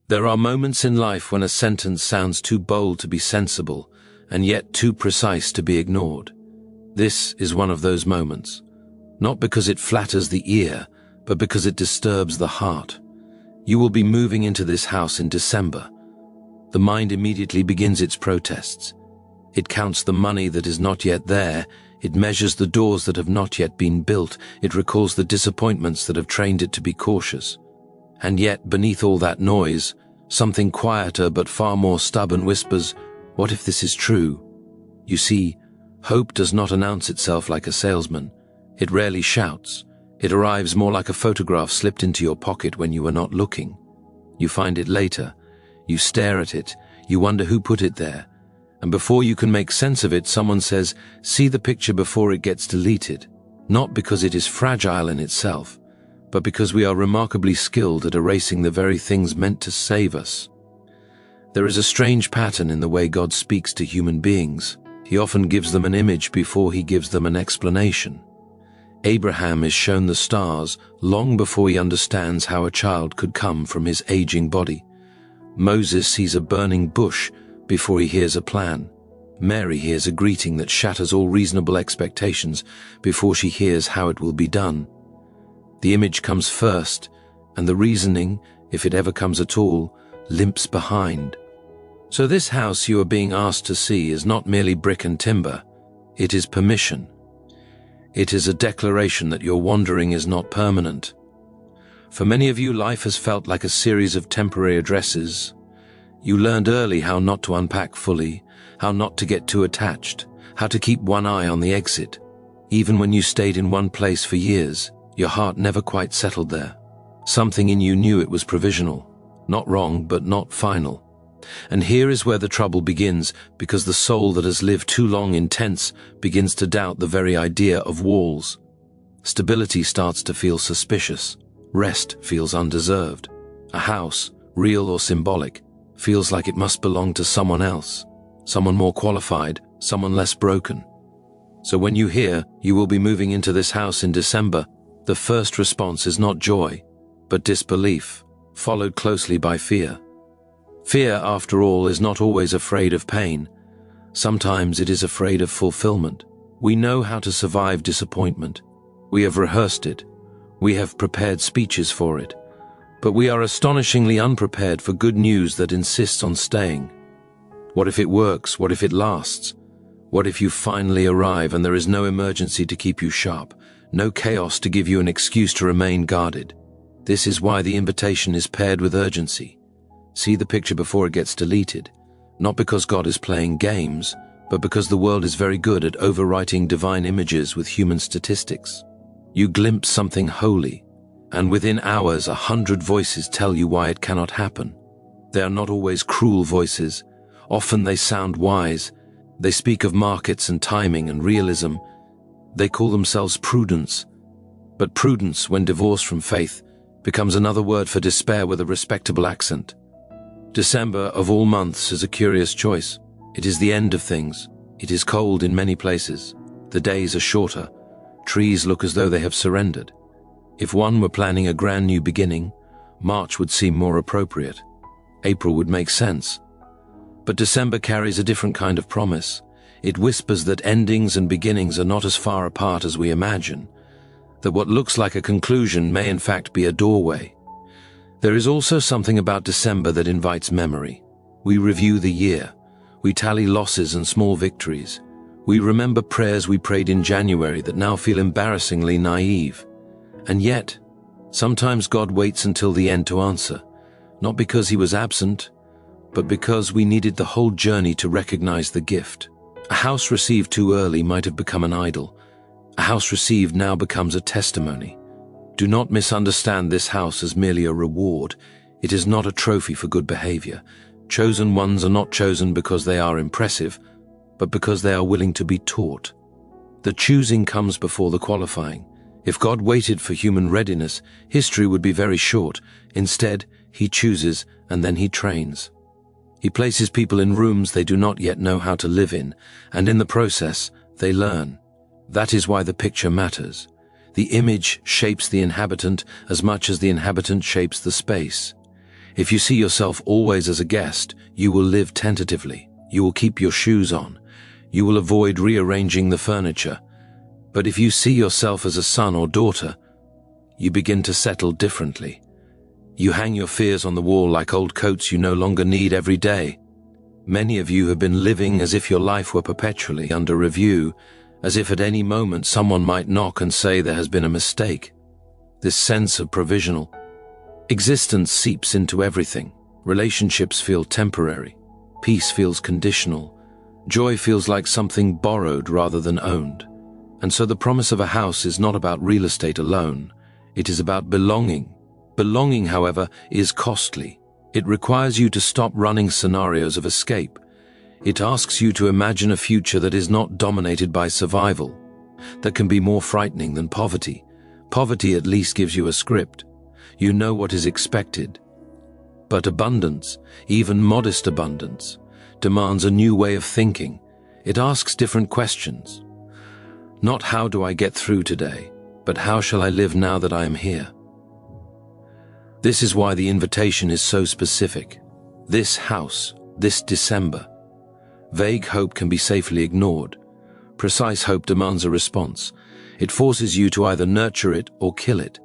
There are moments in life when a sentence sounds too bold to be sensible, and yet too precise to be ignored. This is one of those moments, not because it flatters the ear, but because it disturbs the heart. You will be moving into this house in December. The mind immediately begins its protests. It counts the money that is not yet there. It measures the doors that have not yet been built. It recalls the disappointments that have trained it to be cautious. And yet, beneath all that noise, something quieter but far more stubborn whispers, "What if this is true?" You see, hope does not announce itself like a salesman. It rarely shouts. It arrives more like a photograph slipped into your pocket when you were not looking. You find it later. You stare at it. You wonder who put it there. And before you can make sense of it, someone says, "See the picture before it gets deleted." Not because it is fragile in itself, but because we are remarkably skilled at erasing the very things meant to save us. There is a strange pattern in the way God speaks to human beings. He often gives them an image before he gives them an explanation. Abraham is shown the stars long before he understands how a child could come from his aging body. Moses sees a burning bush before he hears a plan. Mary hears a greeting that shatters all reasonable expectations before she hears how it will be done. The image comes first, and the reasoning, if it ever comes at all, limps behind. So this house you are being asked to see is not merely brick and timber. It is permission. It is a declaration that your wandering is not permanent. For many of you, life has felt like a series of temporary addresses. You learned early how not to unpack fully, how not to get too attached, how to keep one eye on the exit. Even when you stayed in one place for years, your heart never quite settled there. Something in you knew it was provisional, not wrong, but not final. And here is where the trouble begins, because the soul that has lived too long in tents begins to doubt the very idea of walls. Stability starts to feel suspicious. Rest feels undeserved. A house, real or symbolic, feels like it must belong to someone else, someone more qualified, someone less broken. So when you hear you will be moving into this house in December, the first response is not joy, but disbelief, followed closely by fear. Fear, after all, is not always afraid of pain. Sometimes it is afraid of fulfillment. We know how to survive disappointment. We have rehearsed it. We have prepared speeches for it. But we are astonishingly unprepared for good news that insists on staying. What if it works? What if it lasts? What if you finally arrive and there is no emergency to keep you sharp, no chaos to give you an excuse to remain guarded? This is why the invitation is paired with urgency. See the picture before it gets deleted, not because God is playing games, but because the world is very good at overwriting divine images with human statistics. You glimpse something holy, and within hours 100 voices tell you why it cannot happen. They are not always cruel voices. Often they sound wise. They speak of markets and timing and realism. They call themselves prudence. But prudence, when divorced from faith, becomes another word for despair with a respectable accent. December, of all months, is a curious choice. It is the end of things. It is cold in many places. The days are shorter. Trees look as though they have surrendered. If one were planning a grand new beginning, March would seem more appropriate. April would make sense. But December carries a different kind of promise. It whispers that endings and beginnings are not as far apart as we imagine, that what looks like a conclusion may in fact be a doorway. There is also something about December that invites memory. We review the year. We tally losses and small victories. We remember prayers we prayed in January that now feel embarrassingly naive. And yet, sometimes God waits until the end to answer, not because he was absent, but because we needed the whole journey to recognize the gift. A house received too early might have become an idol. A house received now becomes a testimony. Do not misunderstand this house as merely a reward. It is not a trophy for good behavior. Chosen ones are not chosen because they are impressive, but because they are willing to be taught. The choosing comes before the qualifying. If God waited for human readiness, history would be very short. Instead, he chooses and then he trains. He places people in rooms they do not yet know how to live in, and in the process, they learn. That is why the picture matters. The image shapes the inhabitant as much as the inhabitant shapes the space. If you see yourself always as a guest, you will live tentatively. You will keep your shoes on. You will avoid rearranging the furniture. But if you see yourself as a son or daughter, you begin to settle differently. You hang your fears on the wall like old coats you no longer need every day. Many of you have been living as if your life were perpetually under review, as if at any moment someone might knock and say there has been a mistake. This sense of provisional existence seeps into everything. Relationships feel temporary. Peace feels conditional. Joy feels like something borrowed rather than owned. And so the promise of a house is not about real estate alone. It is about belonging. Belonging, however, is costly. It requires you to stop running scenarios of escape. It asks you to imagine a future that is not dominated by survival, that can be more frightening than poverty. Poverty at least gives you a script. You know what is expected. But abundance, even modest abundance, demands a new way of thinking. It asks different questions. Not how do I get through today, but how shall I live now that I am here? This is why the invitation is so specific. This house, this December. Vague hope can be safely ignored. Precise hope demands a response. It forces you to either nurture it or kill it.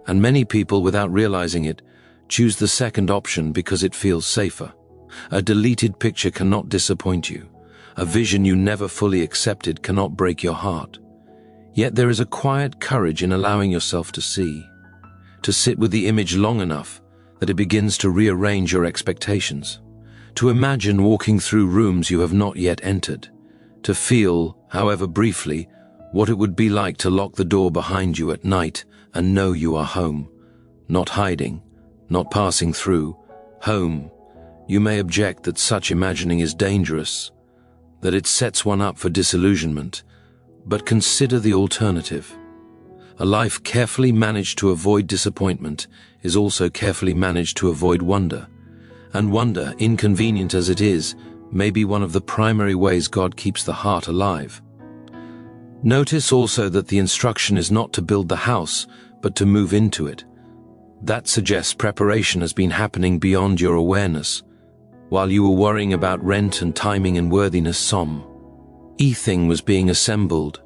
And many people, without realizing it, choose the second option because it feels safer. A deleted picture cannot disappoint you. A vision you never fully accepted cannot break your heart. Yet there is a quiet courage in allowing yourself to see, to sit with the image long enough that it begins to rearrange your expectations, to imagine walking through rooms you have not yet entered, to feel, however briefly, what it would be like to lock the door behind you at night and know you are home, not hiding, not passing through, home. You may object that such imagining is dangerous, that it sets one up for disillusionment, but consider the alternative. A life carefully managed to avoid disappointment is also carefully managed to avoid wonder, and wonder, inconvenient as it is, may be one of the primary ways God keeps the heart alive. Notice also that the instruction is not to build the house, but to move into it. That suggests preparation has been happening beyond your awareness. While you were worrying about rent and timing and worthiness, everything was being assembled.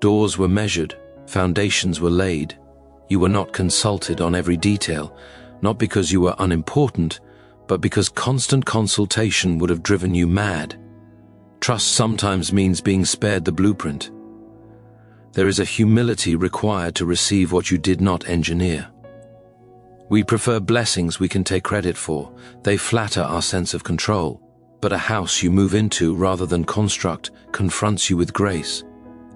Doors were measured, foundations were laid. You were not consulted on every detail, not because you were unimportant, but because constant consultation would have driven you mad. Trust sometimes means being spared the blueprint. There is a humility required to receive what you did not engineer. We prefer blessings we can take credit for. They flatter our sense of control. But a house you move into rather than construct confronts you with grace.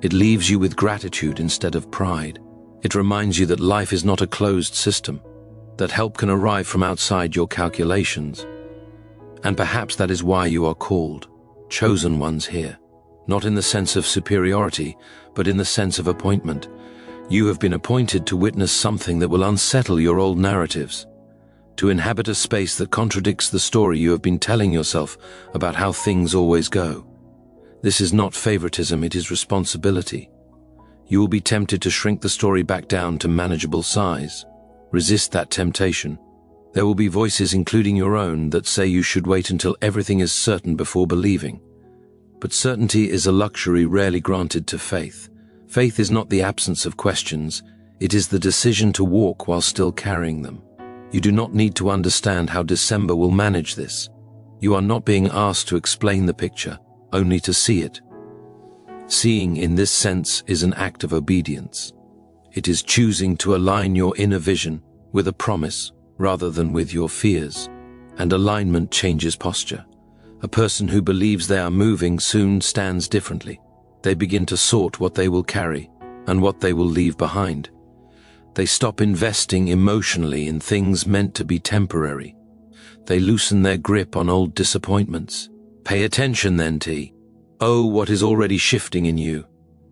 It leaves you with gratitude instead of pride. It reminds you that life is not a closed system, that help can arrive from outside your calculations. And perhaps that is why you are called chosen ones here, not in the sense of superiority, but in the sense of appointment. You have been appointed to witness something that will unsettle your old narratives, to inhabit a space that contradicts the story you have been telling yourself about how things always go. This is not favoritism, it is responsibility. You will be tempted to shrink the story back down to manageable size. Resist that temptation. There will be voices, including your own, that say you should wait until everything is certain before believing. But certainty is a luxury rarely granted to faith. Faith is not the absence of questions, it is the decision to walk while still carrying them. You do not need to understand how December will manage this. You are not being asked to explain the picture, only to see it. Seeing in this sense is an act of obedience. It is choosing to align your inner vision with a promise rather than with your fears. And alignment changes posture. A person who believes they are moving soon stands differently. They begin to sort what they will carry and what they will leave behind. They stop investing emotionally in things meant to be temporary. They loosen their grip on old disappointments. Pay attention then, T. Oh, what is already shifting in you.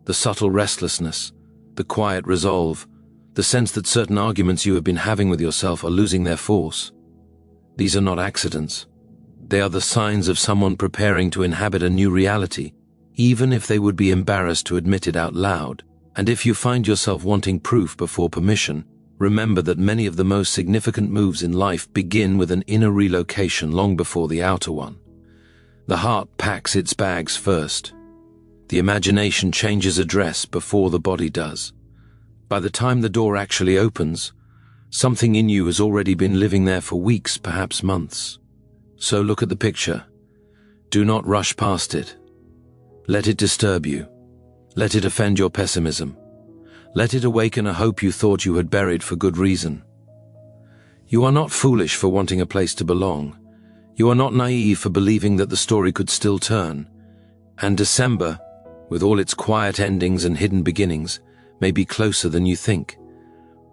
The subtle restlessness, the quiet resolve, the sense that certain arguments you have been having with yourself are losing their force. These are not accidents. They are the signs of someone preparing to inhabit a new reality, even if they would be embarrassed to admit it out loud. And if you find yourself wanting proof before permission, Remember that many of the most significant moves in life begin with an inner relocation long before the outer one. The heart packs its bags first. The imagination changes address before the body does. By the time the door actually opens, something in you has already been living there for weeks, perhaps months. So look at the picture. Do not rush past it. Let it disturb you. Let it offend your pessimism. Let it awaken a hope you thought you had buried for good reason. You are not foolish for wanting a place to belong. You are not naive for believing that the story could still turn. And December, with all its quiet endings and hidden beginnings, may be closer than you think.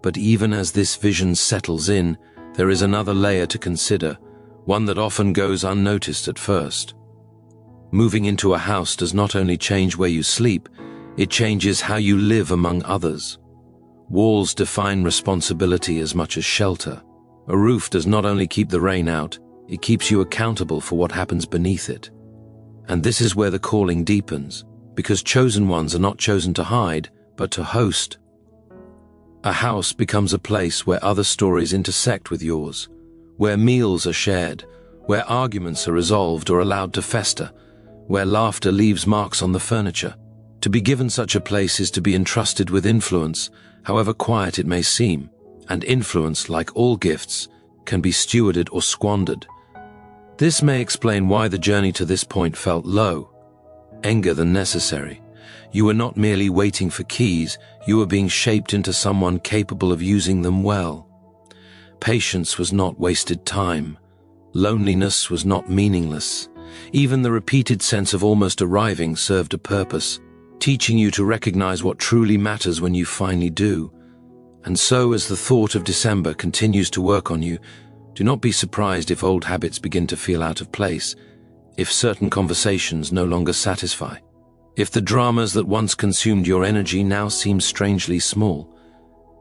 But even as this vision settles in, there is another layer to consider, one that often goes unnoticed at first. Moving into a house does not only change where you sleep, it changes how you live among others. Walls define responsibility as much as shelter. A roof does not only keep the rain out, it keeps you accountable for what happens beneath it. And this is where the calling deepens, because chosen ones are not chosen to hide, but to host. A house becomes a place where other stories intersect with yours, where meals are shared, where arguments are resolved or allowed to fester, where laughter leaves marks on the furniture. To be given such a place is to be entrusted with influence, however quiet it may seem, and influence, like all gifts, can be stewarded or squandered. This may explain why the journey to this point felt low, anger than necessary. You were not merely waiting for keys, you were being shaped into someone capable of using them well. Patience was not wasted time. Loneliness was not meaningless. Even the repeated sense of almost arriving served a purpose, teaching you to recognize what truly matters when you finally do. And so, as the thought of December continues to work on you, do not be surprised if old habits begin to feel out of place, if certain conversations no longer satisfy, if the dramas that once consumed your energy now seem strangely small.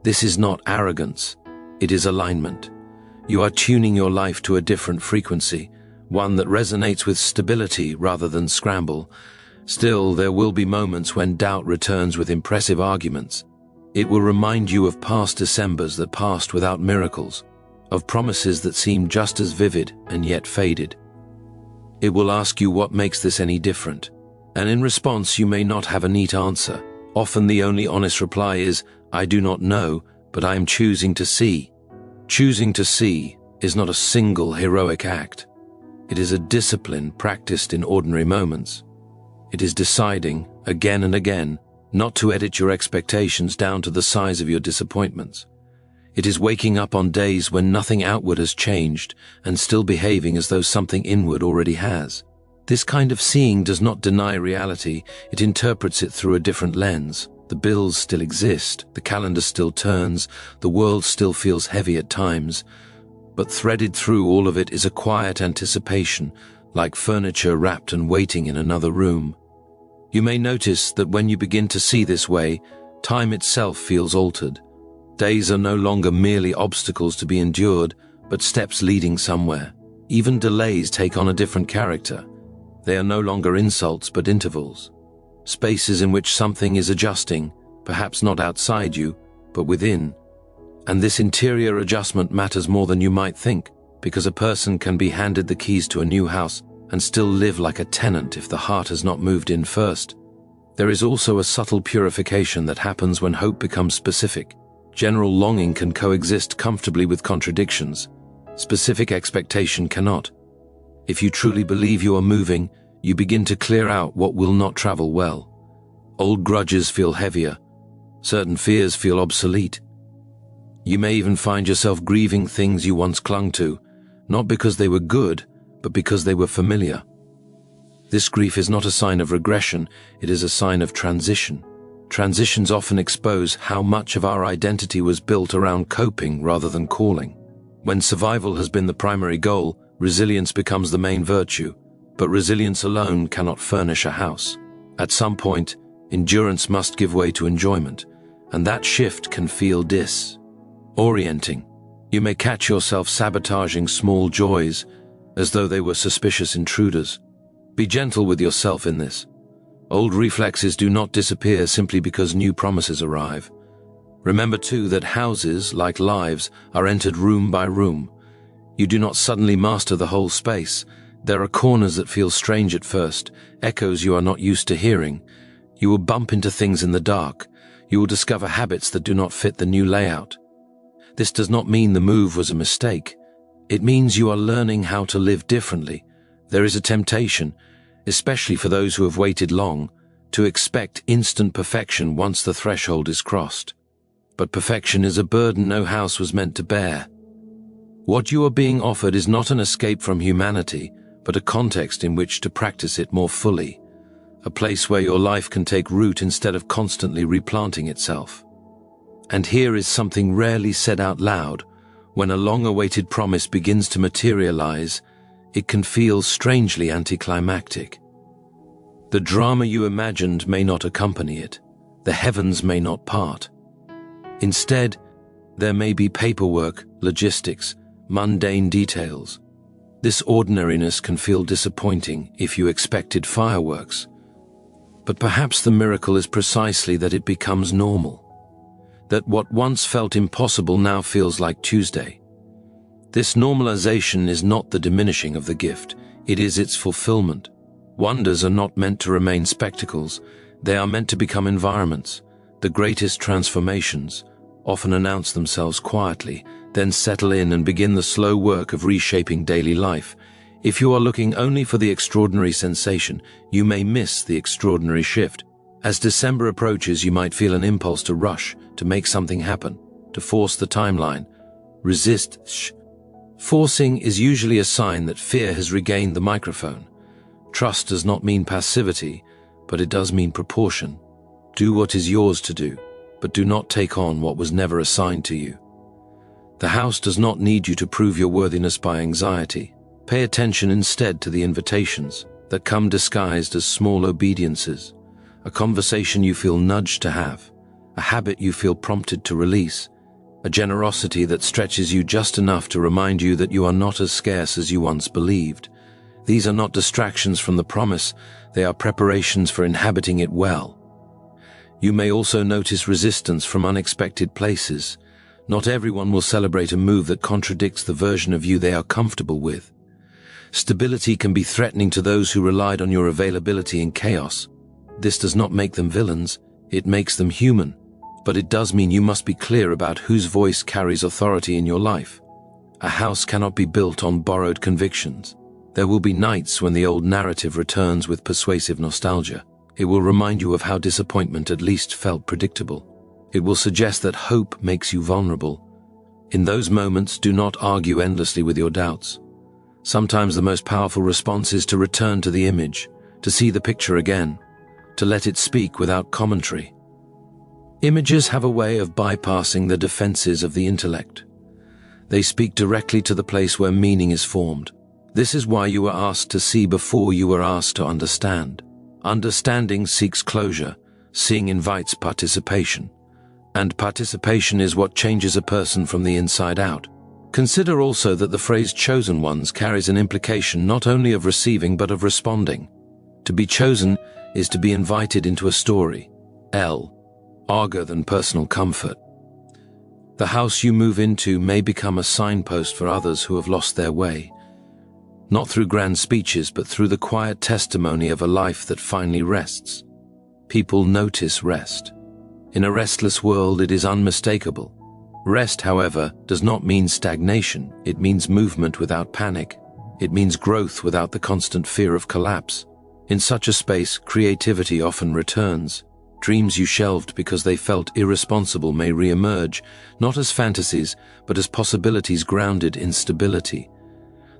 This is not arrogance, it is alignment. You are tuning your life to a different frequency, one that resonates with stability rather than scramble. Still, there will be moments when doubt returns with impressive arguments. It will remind you of past Decembers that passed without miracles, of promises that seemed just as vivid and yet faded. It will ask you what makes this any different, and in response you may not have a neat answer. Often the only honest reply is, "I do not know, but I am choosing to see." Choosing to see is not a single heroic act. It is a discipline practiced in ordinary moments. It is deciding, again and again, not to edit your expectations down to the size of your disappointments. It is waking up on days when nothing outward has changed and still behaving as though something inward already has. This kind of seeing does not deny reality, it interprets it through a different lens. The bills still exist, the calendar still turns, the world still feels heavy at times, but threaded through all of it is a quiet anticipation, like furniture wrapped and waiting in another room. You may notice that when you begin to see this way, time itself feels altered. Days are no longer merely obstacles to be endured, but steps leading somewhere. Even delays take on a different character. They are no longer insults but intervals. Spaces in which something is adjusting, perhaps not outside you, but within. And this interior adjustment matters more than you might think, because a person can be handed the keys to a new house and still live like a tenant if the heart has not moved in first. There is also a subtle purification that happens when hope becomes specific. General longing can coexist comfortably with contradictions. Specific expectation cannot. If you truly believe you are moving, you begin to clear out what will not travel well. Old grudges feel heavier. Certain fears feel obsolete. You may even find yourself grieving things you once clung to, not because they were good, but because they were familiar. This grief is not a sign of regression, it is a sign of transition. Transitions often expose how much of our identity was built around coping rather than calling. When survival has been the primary goal, resilience becomes the main virtue, but resilience alone cannot furnish a house. At some point, endurance must give way to enjoyment, and that shift can feel disorienting. You may catch yourself sabotaging small joys as though they were suspicious intruders. Be gentle with yourself in this. Old reflexes do not disappear simply because new promises arrive. Remember too that houses, like lives, are entered room by room. You do not suddenly master the whole space. There are corners that feel strange at first, echoes you are not used to hearing. You will bump into things in the dark. You will discover habits that do not fit the new layout. This does not mean the move was a mistake. It means you are learning how to live differently. There is a temptation, especially for those who have waited long, to expect instant perfection once the threshold is crossed. But perfection is a burden no house was meant to bear. What you are being offered is not an escape from humanity, but a context in which to practice it more fully. A place where your life can take root instead of constantly replanting itself. And here is something rarely said out loud. When a long-awaited promise begins to materialize, it can feel strangely anticlimactic. The drama you imagined may not accompany it. The heavens may not part. Instead, there may be paperwork, logistics, mundane details. This ordinariness can feel disappointing if you expected fireworks. But perhaps the miracle is precisely that it becomes normal. That what once felt impossible now feels like Tuesday. This normalization is not the diminishing of the gift, it is its fulfillment. Wonders are not meant to remain spectacles, they are meant to become environments. The greatest transformations often announce themselves quietly, then settle in and begin the slow work of reshaping daily life. If you are looking only for the extraordinary sensation, you may miss the extraordinary shift. As December approaches, you might feel an impulse to rush, to make something happen, to force the timeline. Resist. Forcing is usually a sign that fear has regained the microphone. Trust does not mean passivity, but it does mean proportion. Do what is yours to do, but do not take on what was never assigned to you. The house does not need you to prove your worthiness by anxiety. Pay attention instead to the invitations that come disguised as small obediences. A conversation you feel nudged to have, a habit you feel prompted to release, a generosity that stretches you just enough to remind you that you are not as scarce as you once believed. These are not distractions from the promise, they are preparations for inhabiting it well. You may also notice resistance from unexpected places. Not everyone will celebrate a move that contradicts the version of you they are comfortable with. Stability can be threatening to those who relied on your availability in chaos. This does not make them villains, it makes them human. But it does mean you must be clear about whose voice carries authority in your life. A house cannot be built on borrowed convictions. There will be nights when the old narrative returns with persuasive nostalgia. It will remind you of how disappointment at least felt predictable. It will suggest that hope makes you vulnerable. In those moments, do not argue endlessly with your doubts. Sometimes the most powerful response is to return to the image, to see the picture again, to let it speak without commentary. Images have a way of bypassing the defenses of the intellect. They speak directly to the place where meaning is formed. This is why you were asked to see before you were asked to understand. Understanding seeks closure, seeing invites participation. And participation is what changes a person from the inside out. Consider also that the phrase chosen ones carries an implication not only of receiving but of responding. To be chosen is to be invited into a story. Arger than personal comfort. The house you move into may become a signpost for others who have lost their way. Not through grand speeches, but through the quiet testimony of a life that finally rests. People notice rest. In a restless world, it is unmistakable. Rest, however, does not mean stagnation. It means movement without panic. It means growth without the constant fear of collapse. In such a space, creativity often returns. Dreams you shelved because they felt irresponsible may re-emerge, not as fantasies, but as possibilities grounded in stability.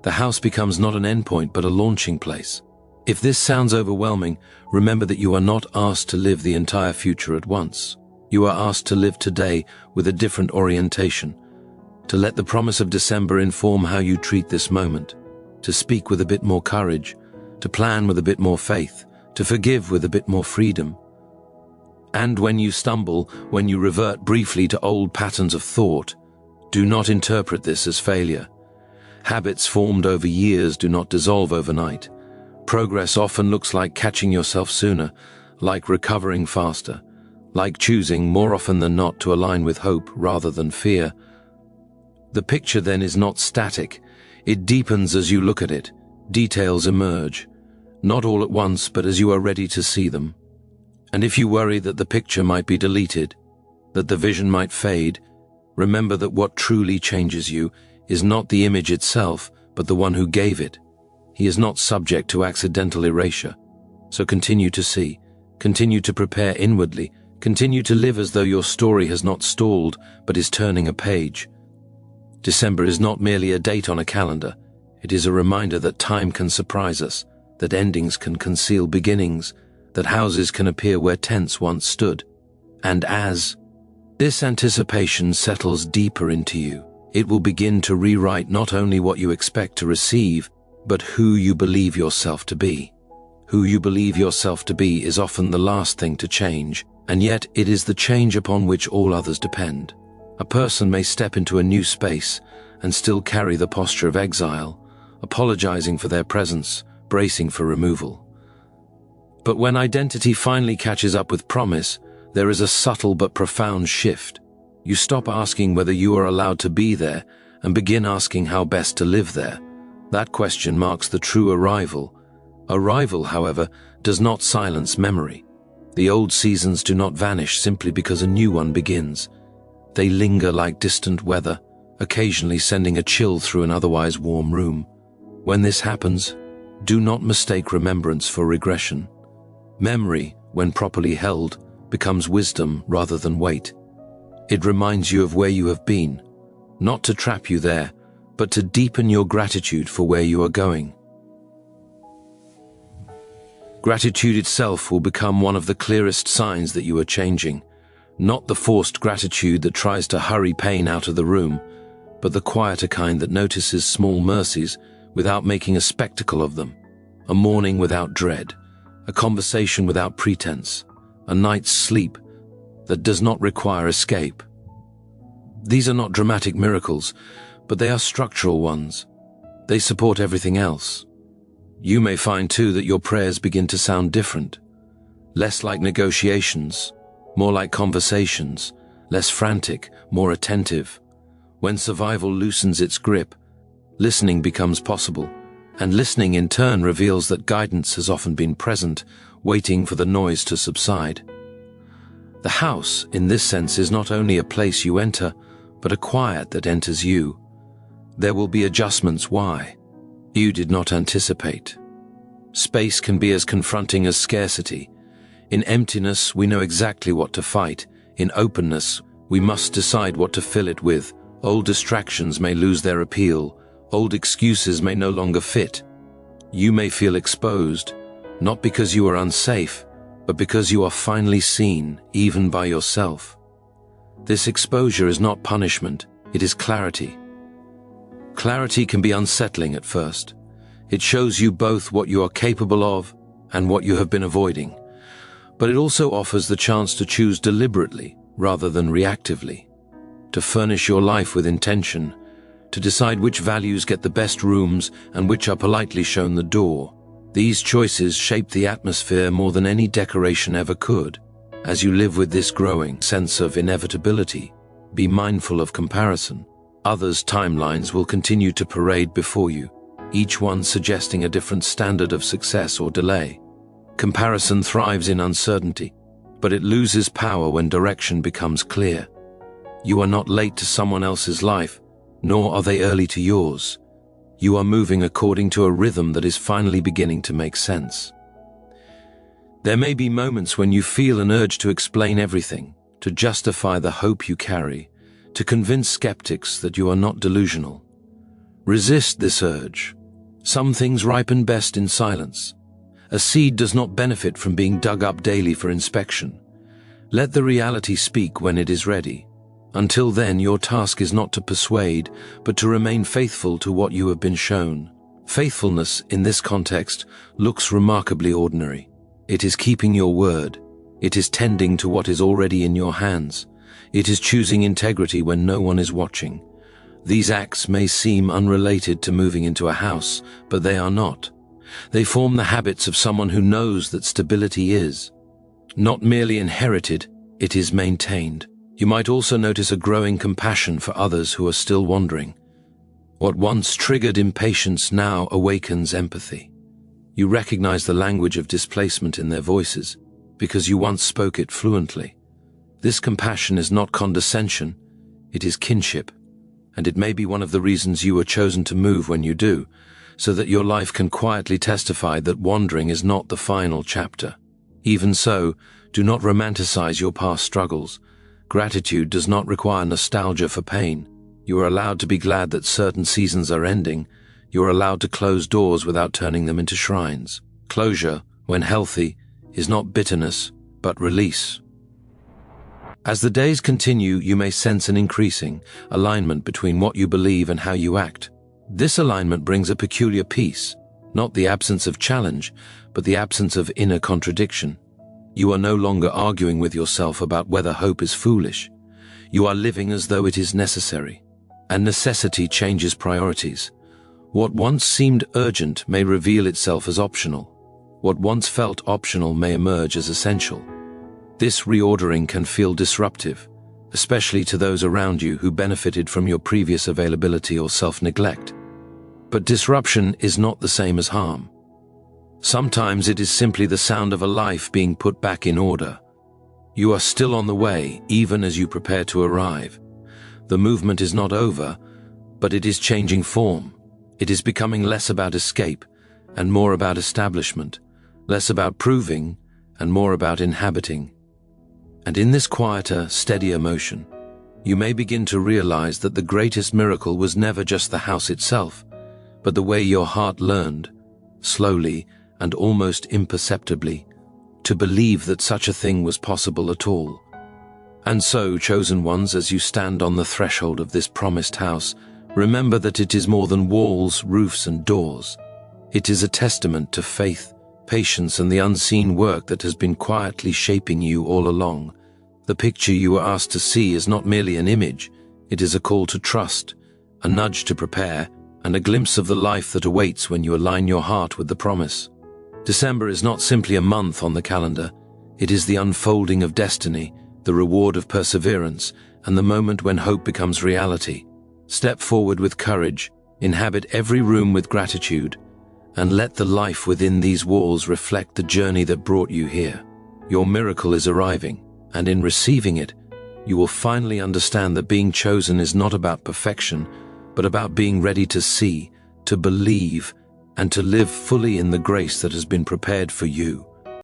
The house becomes not an endpoint but a launching place. If this sounds overwhelming, remember that you are not asked to live the entire future at once. You are asked to live today with a different orientation, to let the promise of December inform how you treat this moment, to speak with a bit more courage, to plan with a bit more faith, to forgive with a bit more freedom. And when you stumble, when you revert briefly to old patterns of thought, do not interpret this as failure. Habits formed over years do not dissolve overnight. Progress often looks like catching yourself sooner, like recovering faster, like choosing more often than not to align with hope rather than fear. The picture then is not static. It deepens as you look at it. Details emerge, not all at once, but as you are ready to see them. And if you worry that the picture might be deleted, that the vision might fade, remember that what truly changes you is not the image itself, but the one who gave it. He is not subject to accidental erasure. So continue to see, continue to prepare inwardly, continue to live as though your story has not stalled, but is turning a page. December is not merely a date on a calendar. It is a reminder that time can surprise us, that endings can conceal beginnings, that houses can appear where tents once stood. And as this anticipation settles deeper into you, it will begin to rewrite not only what you expect to receive, but who you believe yourself to be. Who you believe yourself to be is often the last thing to change, and yet it is the change upon which all others depend. A person may step into a new space and still carry the posture of exile, apologizing for their presence, bracing for removal. But when identity finally catches up with promise, there is a subtle but profound shift. You stop asking whether you are allowed to be there and begin asking how best to live there. That question marks the true arrival. Arrival, however, does not silence memory. The old seasons do not vanish simply because a new one begins. They linger like distant weather, occasionally sending a chill through an otherwise warm room. When this happens, do not mistake remembrance for regression. Memory, when properly held, becomes wisdom rather than weight. It reminds you of where you have been, not to trap you there, but to deepen your gratitude for where you are going. Gratitude itself will become one of the clearest signs that you are changing, not the forced gratitude that tries to hurry pain out of the room, but the quieter kind that notices small mercies without making a spectacle of them, a morning without dread, a conversation without pretense, a night's sleep that does not require escape. These are not dramatic miracles, but they are structural ones. They support everything else. You may find too that your prayers begin to sound different, less like negotiations, more like conversations, less frantic, more attentive. When survival loosens its grip, listening becomes possible, and listening in turn reveals that guidance has often been present, waiting for the noise to subside. The house, in this sense, is not only a place you enter, but a quiet that enters you. There will be adjustments why you did not anticipate. Space can be as confronting as scarcity. In emptiness, we know exactly what to fight. In openness, we must decide what to fill it with. Old distractions may lose their appeal. Old excuses may no longer fit. You may feel exposed, not because you are unsafe, but because you are finally seen, even by yourself. This exposure is not punishment, it is clarity. Clarity can be unsettling at first. It shows you both what you are capable of and what you have been avoiding. But it also offers the chance to choose deliberately rather than reactively, to furnish your life with intention, to decide which values get the best rooms and which are politely shown the door. These choices shape the atmosphere more than any decoration ever could. As you live with this growing sense of inevitability, be mindful of comparison. Others' timelines will continue to parade before you, each one suggesting a different standard of success or delay. Comparison thrives in uncertainty, but it loses power when direction becomes clear. You are not late to someone else's life, nor are they early to yours. You are moving according to a rhythm that is finally beginning to make sense. There may be moments when you feel an urge to explain everything, to justify the hope you carry, to convince skeptics that you are not delusional. Resist this urge. Some things ripen best in silence. A seed does not benefit from being dug up daily for inspection. Let the reality speak when it is ready. Until then, your task is not to persuade, but to remain faithful to what you have been shown. Faithfulness, in this context, looks remarkably ordinary. It is keeping your word. It is tending to what is already in your hands. It is choosing integrity when no one is watching. These acts may seem unrelated to moving into a house, but they are not. They form the habits of someone who knows that stability is not merely inherited, it is maintained. You might also notice a growing compassion for others who are still wandering. What once triggered impatience now awakens empathy. You recognize the language of displacement in their voices because you once spoke it fluently. This compassion is not condescension, it is kinship, and it may be one of the reasons you were chosen to move when you do, so that your life can quietly testify that wandering is not the final chapter. Even so, do not romanticize your past struggles. Gratitude does not require nostalgia for pain. You are allowed to be glad that certain seasons are ending. You are allowed to close doors without turning them into shrines. Closure, when healthy, is not bitterness, but release. As the days continue, you may sense an increasing alignment between what you believe and how you act. This alignment brings a peculiar peace, not the absence of challenge, but the absence of inner contradiction. You are no longer arguing with yourself about whether hope is foolish. You are living as though it is necessary. And necessity changes priorities. What once seemed urgent may reveal itself as optional. What once felt optional may emerge as essential. This reordering can feel disruptive, especially to those around you who benefited from your previous availability or self-neglect. But disruption is not the same as harm. Sometimes it is simply the sound of a life being put back in order. You are still on the way, even as you prepare to arrive. The movement is not over, but it is changing form. It is becoming less about escape and more about establishment, less about proving and more about inhabiting. And in this quieter, steadier motion, you may begin to realize that the greatest miracle was never just the house itself, but the way your heart learned, slowly and almost imperceptibly, to believe that such a thing was possible at all. And so, chosen ones, as you stand on the threshold of this promised house, remember that it is more than walls, roofs, and doors. It is a testament to faith, patience, and the unseen work that has been quietly shaping you all along. The picture you were asked to see is not merely an image, it is a call to trust, a nudge to prepare, and a glimpse of the life that awaits when you align your heart with the promise. December is not simply a month on the calendar, it is the unfolding of destiny, the reward of perseverance, and the moment when hope becomes reality. Step forward with courage, inhabit every room with gratitude, and let the life within these walls reflect the journey that brought you here. Your miracle is arriving, and in receiving it, you will finally understand that being chosen is not about perfection, but about being ready to see, to believe, and to live fully in the grace that has been prepared for you.